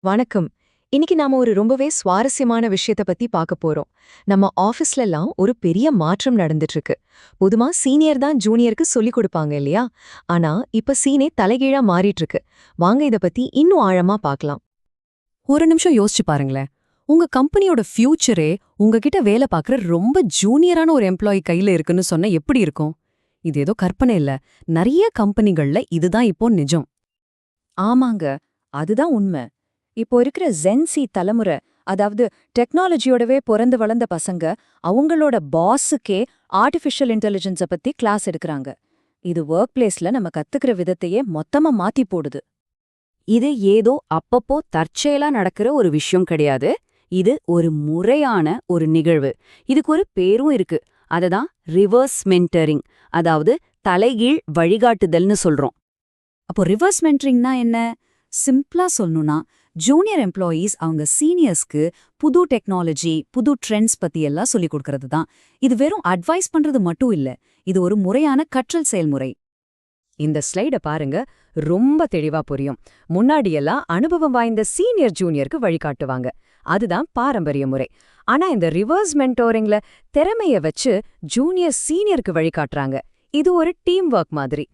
வணக்கம். இன்னைக்கு நாம ஒரு ரொம்பவே சுவாரஸ்யமான விஷயத்த பத்தி பார்க்க போறோம். நம்ம ஆபீஸ்ல எல்லாம் ஒரு பெரிய மாற்றம் நடந்துட்டு இருக்கு. பொதுவா சீனியர் தான் ஜூனியருக்கு சொல்லிக் கொடுப்பாங்க இல்லையா? ஆனா இப்ப சீனே தலைகீழா மாறிட்டு இருக்கு. வாங்க இத பத்தி இன்னும் ஆழமா பார்க்கலாம். ஒரு நிமிஷம் யோசிச்சு பாருங்களேன். உங்க கம்பெனியோட ஃபியூச்சரே உங்ககிட்ட வேலை பார்க்குற ரொம்ப ஜூனியரான ஒரு எம்ப்ளாயி கையில இருக்குன்னு சொன்னா எப்படி இருக்கும்? இது ஏதோ கற்பனை இல்ல. நெறைய கம்பெனிகள்ல இதுதான் இப்போ நிஜம். ஆமாங்க, அதுதான் உண்மை. இப்போ இருக்கிற ஜென்சி தலைமுறை, அதாவது டெக்னாலஜியோடவே பொறந்து வளர்ந்த பசங்க, அவங்களோட பாஸுக்கே ஆர்டிஃபிஷியல் இன்டெலிஜென்ஸ பத்தி கிளாஸ் எடுக்கறாங்க. இது ஒர்க் பிளேஸ்ல நம்ம கத்துக்கிற விதத்தையே மொத்தமா மாத்தி போடுது. இது ஏதோ அப்பப்போ தற்செயலா நடக்கிற ஒரு விஷயம் கிடையாது. இது ஒரு முறையான ஒரு நிகழ்வு. இதுக்கு ஒரு பேரும் இருக்கு. அததான் ரிவர்ஸ் மென்டரிங், அதாவது தலைகீழ் வழிகாட்டுதல்னு சொல்றோம். அப்போ ரிவர்ஸ் மென்டரிங்னா என்ன? சிம்பிளா சொல்லணும்னா, ஜூனியர் எம்ப்ளாயீஸ் அவங்க சீனியர்ஸ்க்கு புது டெக்னாலஜி, புது ட்ரெண்ட்ஸ் பத்தி எல்லாம் சொல்லிக் கொடுக்கறது தான். இது வெறும் அட்வைஸ் பண்றது மட்டும் இல்ல, இது ஒரு முறையான கற்றல் செயல்முறை. இந்த ஸ்லைட பாருங்க, ரொம்ப தெளிவா புரியும். முன்னாடியெல்லாம் அனுபவம் வாய்ந்த சீனியர் ஜூனியருக்கு வழிகாட்டுவாங்க. அதுதான் பாரம்பரிய முறை. ஆனா இந்த ரிவர்ஸ் மென்டோரிங்ல திறமைய வச்சு ஜூனியர் சீனியருக்கு வழிகாட்டுறாங்க. இது ஒரு டீம் ஒர்க் மாதிரி.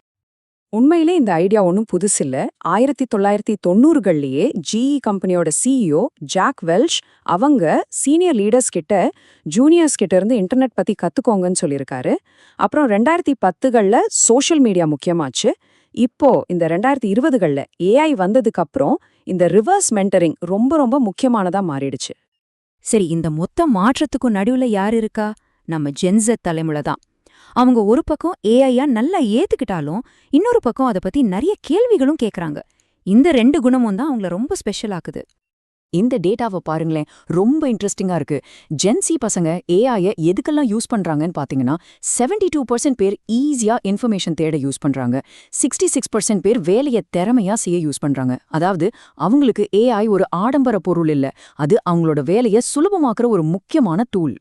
உண்மையிலே இந்த ஐடியா ஒன்றும் புதுசில்ல. 1990களிலேயே ஜிஇ கம்பெனியோட சிஇஓ ஜாக் வெல்ஷ் அவங்க சீனியர் லீடர்ஸ் கிட்ட ஜூனியர்ஸ் கிட்ட இருந்து இன்டர்நெட் பத்தி கத்துக்கோங்கன்னு சொல்லியிருக்காரு. அப்புறம் 2010களில் சோஷியல் மீடியா முக்கியமாச்சு. இப்போ இந்த 2020களில் ஏஐ வந்ததுக்கு அப்புறம் இந்த ரிவர்ஸ் மென்டரிங் ரொம்ப ரொம்ப முக்கியமானதா மாறிடுச்சு. சரி, இந்த மொத்த மாற்றத்துக்கும் நடுவுல யார் இருக்கா? நம்ம ஜென்செட் தலைமுறை தான். அவங்க ஒரு பக்கம் ஏஐயா நல்லா ஏத்துக்கிட்டாலும் இன்னொரு பக்கம் அதை பத்தி நிறைய கேள்விகளும் கேக்குறாங்க. இந்த ரெண்டு குணமும் தான் அவங்கள ரொம்ப ஸ்பெஷல் ஆக்குது. இந்த டேட்டாவை பாருங்களேன், ரொம்ப இன்ட்ரெஸ்டிங்கா இருக்கு. ஜென்சி பசங்க ஏஐய எதுக்கெல்லாம் யூஸ் பண்றாங்கன்னு பாத்தீங்கன்னா, 72% பேர் ஈஸியா இன்ஃபர்மேஷன் தேட யூஸ் பண்றாங்க. 66% பேர் வேலையை திறமையா செய்ய யூஸ் பண்றாங்க. அதாவது அவங்களுக்கு ஏஐ ஒரு ஆடம்பர பொருள் இல்ல, அது அவங்களோட வேலையை சுலபமாக்குற ஒரு முக்கியமான டூல்.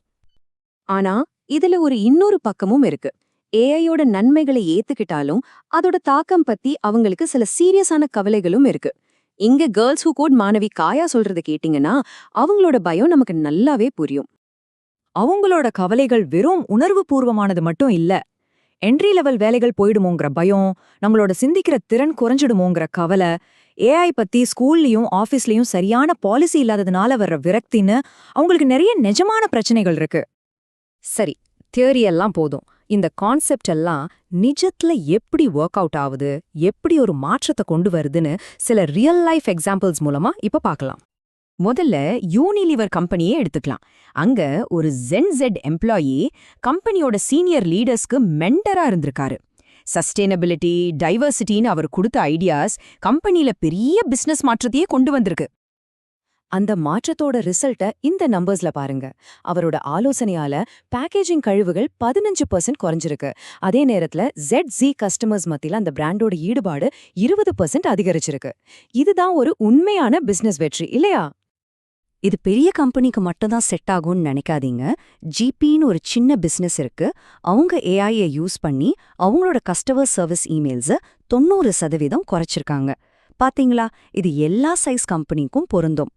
ஆனா இதுல ஒரு இன்னொரு பக்கமும் இருக்கு. ஏஐயோட நன்மைகளை ஏத்துக்கிட்டாலும் அதோட தாக்கம் பத்தி அவங்களுக்கு சில சீரியஸான கவலைகளும் இருக்கு. இங்க கேர்ள்ஸ் ஹூ கோட் மாணவி காயா சொல்றத கேட்டீங்கன்னா அவங்களோட பயம் நமக்கு நல்லாவே புரியும். அவங்களோட கவலைகள் வெறும் உணர்வு பூர்வமானது மட்டும் இல்ல. என்ட்ரி லெவல் வேலைகள் போயிடுமோங்கிற பயம், நம்மளோட சிந்திக்கிற திறன் குறைஞ்சிடுமோங்கிற கவலை, ஏஐ பத்தி ஸ்கூல்லயும் ஆபீஸ்லயும் சரியான பாலிசி இல்லாததுனால வர்ற விரக்தின்னு அவங்களுக்கு நிறைய நிஜமான பிரச்சனைகள் இருக்கு. சரி, தியரி எல்லாம் போதும். இந்த கான்செப்ட் எல்லாம் நிஜத்துல எப்படி ஒர்க் அவுட் ஆகுது, எப்படி ஒரு மாற்றத்தை கொண்டு வருதுன்னு சில ரியல் லைஃப் எக்ஸாம்பிள்ஸ் மூலமா இப்ப பார்க்கலாம். முதல்ல யூனிலிவர் கம்பெனியே எடுத்துக்கலாம். அங்க ஒரு ஜென்செட் எம்ப்ளாயி கம்பெனியோட சீனியர் லீடர்ஸ்க்கு மென்டரா இருந்திருக்காரு. சஸ்டெயினபிலிட்டி, டைவர்சிட்டின்னு அவர் கொடுத்த ஐடியாஸ் கம்பெனில பெரிய பிசினஸ் மாற்றத்தையே கொண்டு வந்திருக்கு. அந்த மாற்றத்தோட ரிசல்ட்ட இந்த நம்பர்ஸ்ல பாருங்க. அவரோட ஆலோசனையால பேக்கேஜிங் கழிவுகள் 15% குறைஞ்சிருக்கு. அதே நேரத்துல ZZ கஸ்டமர்ஸ் மத்தியில அந்த பிராண்டோட ஈடுபாடு 20% அதிகரிச்சிருக்கு. இதுதான் ஒரு உண்மையான பிசினஸ் வெற்றி இல்லையா? இது பெரிய கம்பெனிக்கு மட்டும்தான் செட் ஆகும்னு நினைக்காதீங்க. ஜிபின்னு ஒரு சின்ன பிசினஸ் இருக்கு. அவங்க ஏஐயை யூஸ் பண்ணி அவங்களோட கஸ்டமர் சர்வீஸ் இமெயில்ஸை 90% குறைச்சிருக்காங்க. பாத்தீங்களா? இது எல்லா சைஸ் கம்பெனிக்கும் பொருந்தும்.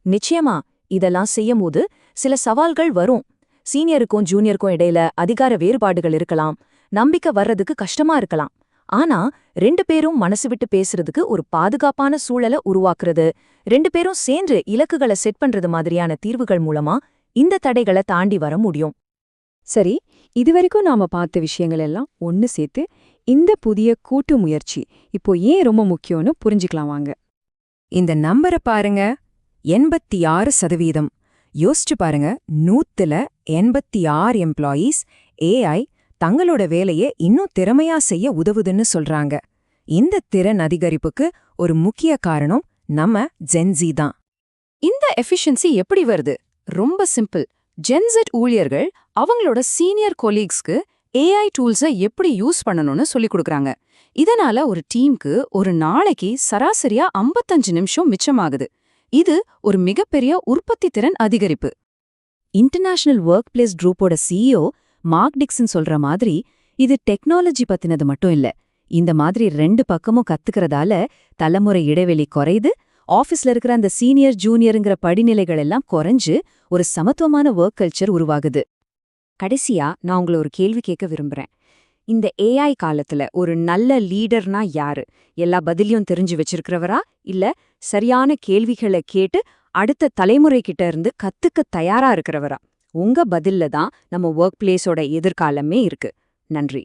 நிச்சயமா இதெல்லாம் செய்யும்போது சில சவால்கள் வரும். சீனியருக்கும் ஜூனியருக்கும் இடையில அதிகார வேறுபாடுகள் இருக்கலாம், நம்பிக்கை வர்றதுக்கு கஷ்டமா இருக்கலாம். ஆனா 2 பேரும் மனசு விட்டு பேசுறதுக்கு ஒரு பாதுகாப்பான சூழலை உருவாக்குறது, 2 பேரும் சேர்ந்து இலக்குகளை செட் பண்றது மாதிரியான தீர்வுகள் மூலமா இந்த தடைகளை தாண்டி வர முடியும். சரி, இதுவரைக்கும் நாம பார்த்த விஷயங்கள் எல்லாம் ஒன்னு சேர்த்து இந்த புதிய கூட்டு முயற்சி இப்போ ஏன் ரொம்ப முக்கியம்னு புரிஞ்சுக்கலாம் வாங்க. இந்த நம்பரை பாருங்க, 86%. யோசிச்சு பாருங்க, 100ல 86 எம்ப்ளாயீஸ் ஏஐ தங்களோட வேலையை இன்னும் திறமையா செய்ய உதவுதுன்னு சொல்றாங்க. இந்த திறன் அதிகரிப்புக்கு ஒரு முக்கிய காரணம் நம்ம ஜென்சி தான். இந்த எஃபிஷியன்சி எப்படி வருது? ரொம்ப சிம்பிள். ஜென்செட் ஊழியர்கள் அவங்களோட சீனியர் கொலீக்ஸ்க்கு ஏஐ டூல்ஸை எப்படி யூஸ் பண்ணணும்னு சொல்லிக் கொடுக்குறாங்க. இதனால ஒரு டீமுக்கு ஒரு நாளைக்கு சராசரியா 55 நிமிஷம் மிச்சமாகுது. இது ஒரு மிகப்பெரிய உற்பத்தி திறன் அதிகரிப்பு. இன்டர்நேஷனல் ஒர்க் பிளேஸ் குரூப்போட சிஇஓ மார்க் டிக்சன் சொல்ற மாதிரி, இது டெக்னாலஜி பத்தினது மட்டும் இல்ல, இந்த மாதிரி 2 பக்கமும் கத்துக்கிறதால தலைமுறை இடைவெளி குறையுது, ஆஃபீஸ்ல இருக்கிற அந்த சீனியர் ஜூனியருங்கிற படிநிலைகள் எல்லாம் குறைஞ்சு ஒரு சமத்துவமான ஒர்க் கல்ச்சர் உருவாகுது. கடைசியா நான் உங்களை ஒரு கேள்வி கேட்க விரும்புறேன். இந்த ஏஐ காலத்துல ஒரு நல்ல லீடர்னா யாரு? எல்லா பதிலையும் தெரிஞ்சு வச்சிருக்கிறவரா, இல்ல சரியான கேள்விகளை கேட்டு அடுத்த தலைமுறைகிட்ட இருந்து கத்துக்க தயாரா இருக்கிறவரா? உங்க பதில்ல தான் நம்ம ஒர்க் பிளேஸோட எதிர்காலமே இருக்கு. நன்றி.